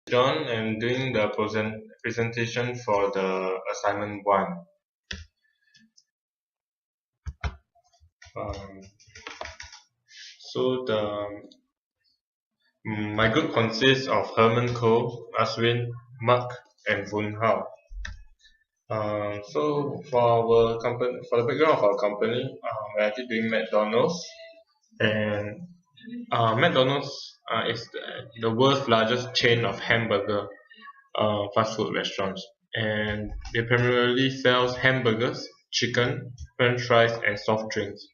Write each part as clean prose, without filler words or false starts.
John. I'm doing the presentation for the assignment 1. Um, my group consists of Herman, Aswin, Mark, and Voon. For our company, for the background of our company, we're actually doing McDonald's, and McDonald's is the world's largest chain of hamburger fast food restaurants, and they primarily sells hamburgers, chicken, french fries, and soft drinks.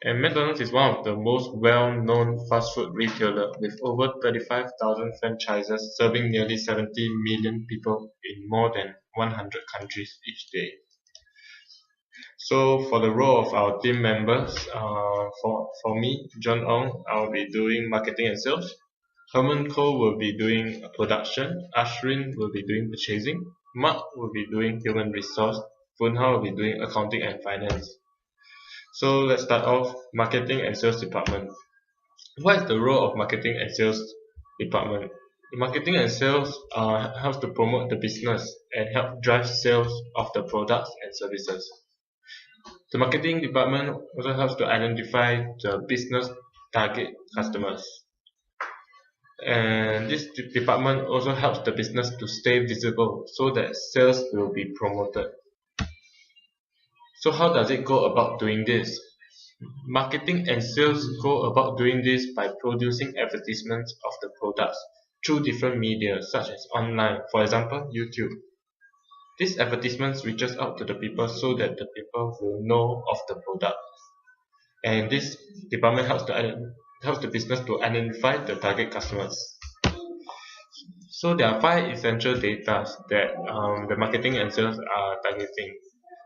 And McDonald's is one of the most well-known fast food retailer with over 35,000 franchises serving nearly 70 million people in more than 100 countries each day. So for the role of our team members, for me, John Ong, I'll be doing marketing and sales. Herman Cole will be doing production. Ashwin will be doing purchasing. Mark will be doing human resource. Funha will be doing accounting and finance. So let's start off marketing and sales department. What is the role of marketing and sales department? The marketing and sales helps to promote the business and help drive sales of the products and services. The marketing department also helps to identify the business target customers. And this department also helps the business to stay visible so that sales will be promoted. So how does it go about doing this? Marketing and sales go about doing this by producing advertisements of the products through different media such as online, for example, YouTube. These advertisements reaches out to the people so that the people will know of the product. And this department helps the business to identify the target customers. So there are 5 essential data that the marketing and sales are targeting.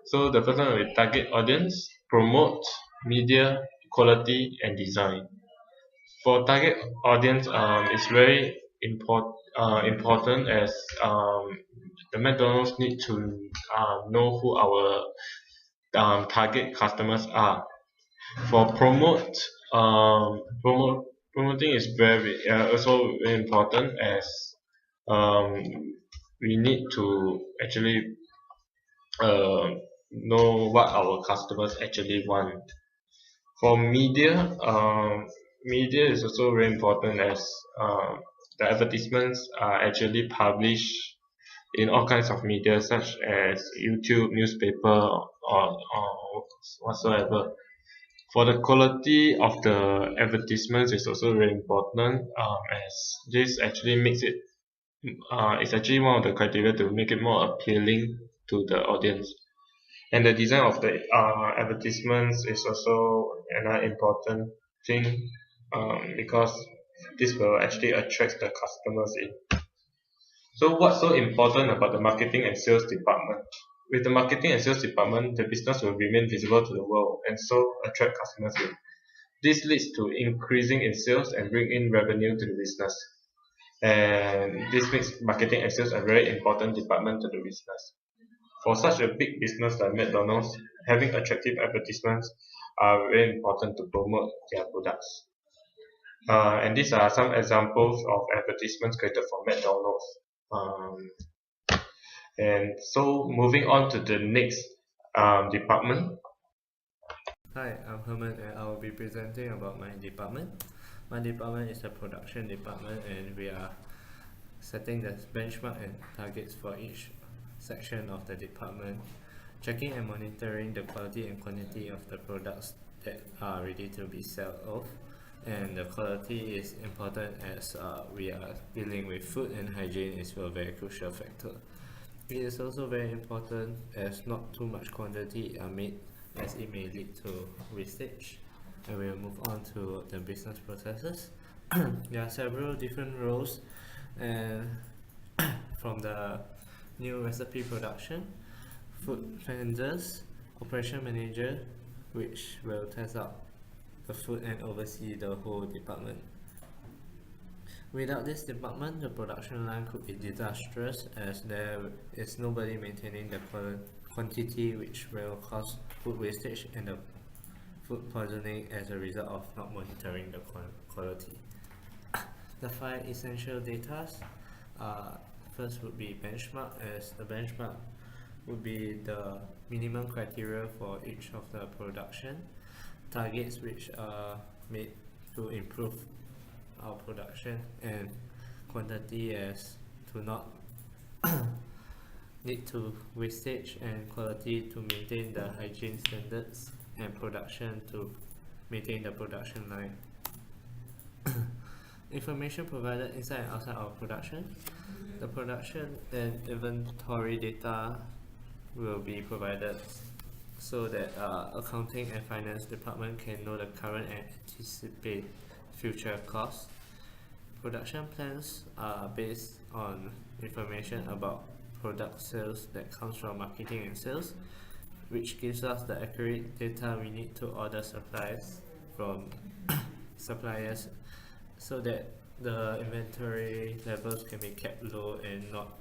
So the first one will be target audience, promote, media, quality, and design. For target audience, it's very important as the McDonald's need to know who our target customers are. For promoting is very also very important as um, we need to actually know what our customers actually want. For media is also very important as the advertisements are actually published in all kinds of media such as YouTube, newspaper, or whatsoever. For the quality of the advertisements is also very important as this actually makes it it's actually one of the criteria to make it more appealing to the audience. And the design of the advertisements is also another important thing because this will actually attract the customers in. So what's so important about the marketing and sales department? With the marketing and sales department, the business will remain visible to the world and so attract customers in. This leads to increasing in sales and bring in revenue to the business. And this makes marketing and sales a very important department to the business. For such a big business like McDonald's, having attractive advertisements are very important to promote their products. And these are some examples of advertisements created for McDonald's. And so moving on to the next department. Hi, I'm Herman and I will be presenting about my department. My department is a production department and we are setting the benchmark and targets for each section of the department, checking and monitoring the quality and quantity of the products that are ready to be sold off. And the quality is important as we are dealing with food and hygiene is a very crucial factor. It is also very important as not too much quantity are made as it may lead to wastage. And we'll move on to the business processes. There are several different roles and from the new recipe production, food vendors, operation manager, which will test out the food and oversee the whole department. Without this department, the production line could be disastrous as there is nobody maintaining the quantity, which will cause food wastage and the food poisoning as a result of not monitoring the quality. The 5 essential data First would be benchmark, as the benchmark would be the minimum criteria for each of the production targets which are made to improve our production, and quantity as to not need to wastage, and quality to maintain the hygiene standards, and production to maintain the production line. Information provided inside and outside our production. The production and inventory data will be provided so that accounting and finance department can know the current and anticipate future costs. Production plans are based on information about product sales that comes from marketing and sales, which gives us the accurate data we need to order supplies from suppliers, so that the inventory levels can be kept low and not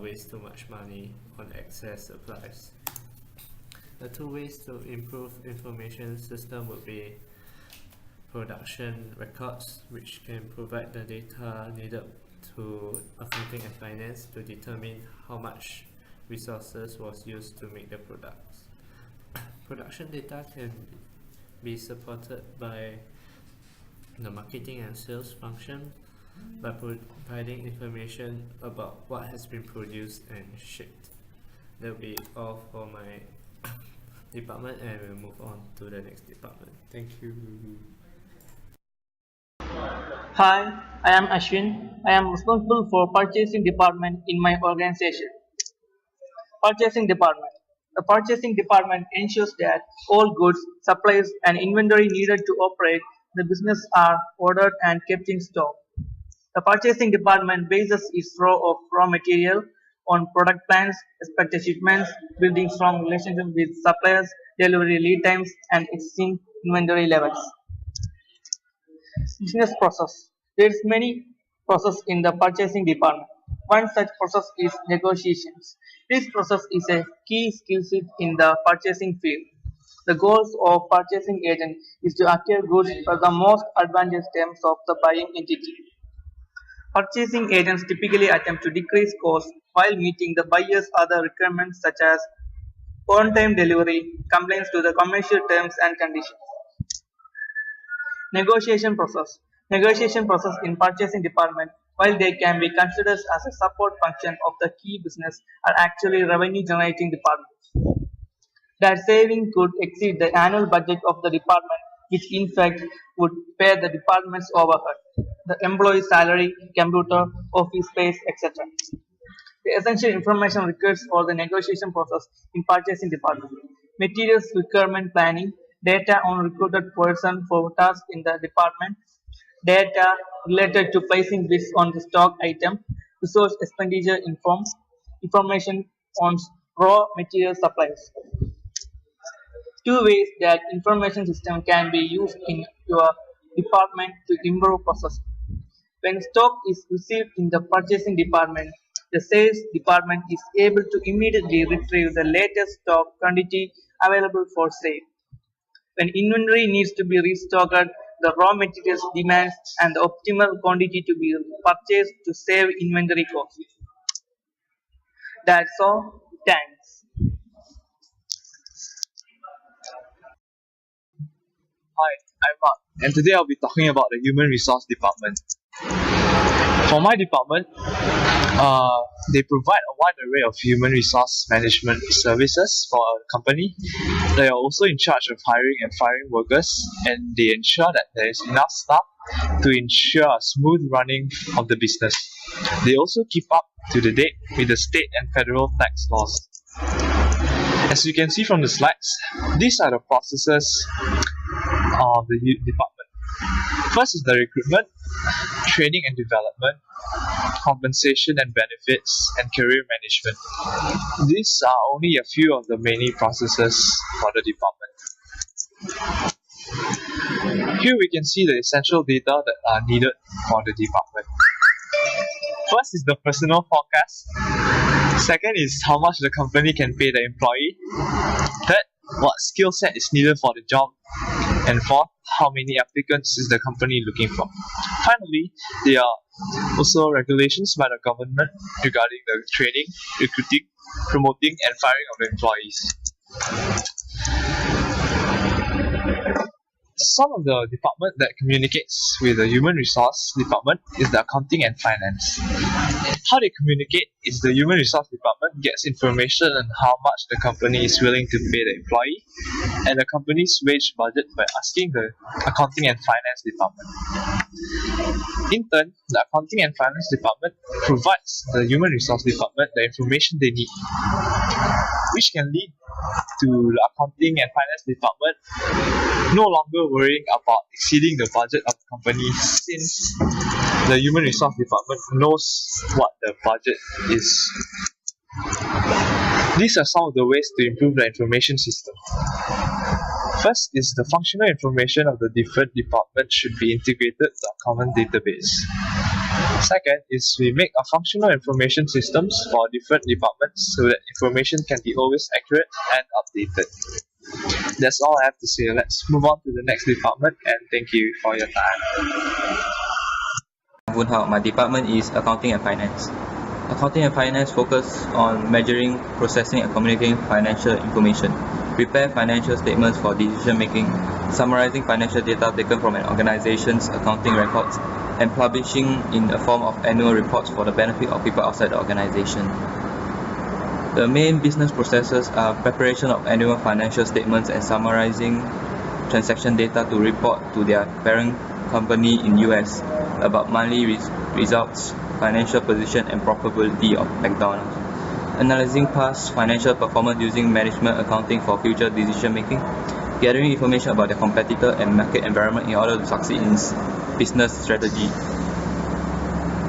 waste too much money on excess supplies. The two ways to improve information system would be production records, which can provide the data needed to accounting and finance to determine how much resources was used to make the products. Production data can be supported by the marketing and sales function by providing information about what has been produced and shipped. That will be all for my department, and we'll move on to the next department. Thank you. Hi, I am Aswin. I am responsible for purchasing department in my organization. Purchasing department. The purchasing department ensures that all goods, supplies, and inventory needed to operate the business are ordered and kept in stock. The purchasing department bases its flow of raw material on product plans, expected shipments, building strong relationships with suppliers, delivery lead times, and existing inventory levels. Business process. There is many process in the purchasing department. One such process is negotiations. This process is a key skill set in the purchasing field. The goals of purchasing agent is to acquire goods for the most advantageous terms of the buying entity. Purchasing agents typically attempt to decrease costs while meeting the buyer's other requirements such as on-time delivery, compliance to the commercial terms and conditions. Negotiation process. Negotiation process in purchasing department, while they can be considered as a support function of the key business, are actually revenue generating departments. That saving could exceed the annual budget of the department, which in fact would pay the department's overhead, the employee salary, computer, office space, etc. The essential information required for the negotiation process in purchasing department. Materials requirement planning, data on recruited person for tasks in the department, data related to placing bids on the stock item, resource expenditure information on raw material supplies. Two ways that information system can be used in your department to improve process. When stock is received in the purchasing department, the sales department is able to immediately retrieve the latest stock quantity available for sale. When inventory needs to be restocked, the raw materials demands and the optimal quantity to be purchased to save inventory costs. That's all. Thanks. Hi, I'm Mark, and today I'll be talking about the Human Resource Department. For my department, they provide a wide array of human resource management services for a company. They are also in charge of hiring and firing workers, and they ensure that there is enough staff to ensure a smooth running of the business. They also keep up to the date with the state and federal tax laws. As you can see from the slides, these are the processes of the department. First is the recruitment, training and development, compensation and benefits, and career management. These are only a few of the many processes for the department. Here we can see the essential data that are needed for the department. First is the personal forecast. Second is how much the company can pay the employee. Third, what skill set is needed for the job. And fourth, how many applicants is the company looking for? Finally, there are also regulations by the government regarding the training, recruiting, promoting, and firing of the employees. Some of the department that communicates with the human resource department is the accounting and finance. How they communicate is the human resource department gets information on how much the company is willing to pay the employee and the company's wage budget by asking the accounting and finance department. In turn, the accounting and finance department provides the human resource department the information they need, which can lead to the accounting and finance department no longer worrying about exceeding the budget of the company, since the human resource department knows what the budget is. These are some of the ways to improve the information system. First is the functional information of the different departments should be integrated to a common database. Second is we make a functional information systems for different departments so that information can be always accurate and updated. That's all I have to say. Let's move on to the next department, and thank you for your time. Voon, my department is Accounting and Finance. Accounting and Finance focus on measuring, processing and communicating financial information, prepare financial statements for decision making, summarizing financial data taken from an organization's accounting records, and publishing in the form of annual reports for the benefit of people outside the organization. The main business processes are preparation of annual financial statements and summarizing transaction data to report to their parent company in US about monthly results, financial position and profitability of McDonald's. Analyzing past financial performance using management accounting for future decision making. Gathering information about their competitor and market environment in order to succeed in business strategy.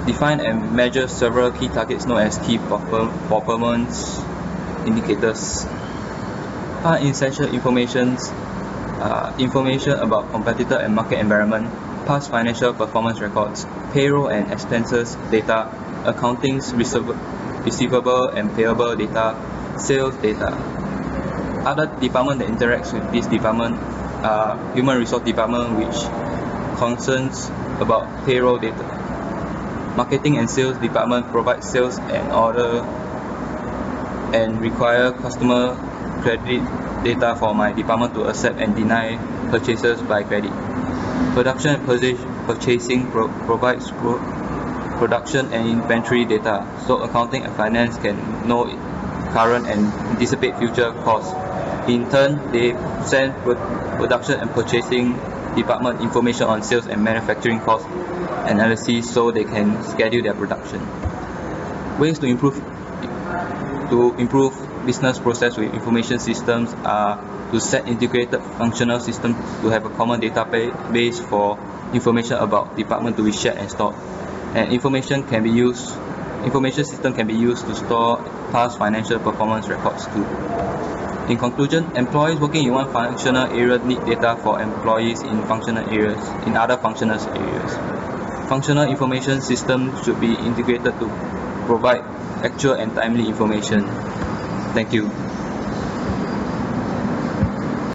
Define and measure several key targets known as key performance indicators. Essential information about competitor and market environment, past financial performance records, payroll and expenses data, accounting receivable and payable data, sales data. Other department that interacts with this department are human resource department, which concerns about payroll data. Marketing and sales department provides sales and order and require customer credit data for my department to accept and deny purchases by credit. Production and purchasing provides production and inventory data, so accounting and finance can know current and anticipate future costs. In turn, they send production and purchasing department information on sales and manufacturing cost analysis so they can schedule their production. Ways to improve business process with information systems are to set integrated functional systems to have a common database for information about department to be shared and stored. And information system can be used to store past financial performance records too. In conclusion, employees working in one functional area need data for employees in other functional areas. Functional information systems should be integrated to provide actual and timely information. Thank you.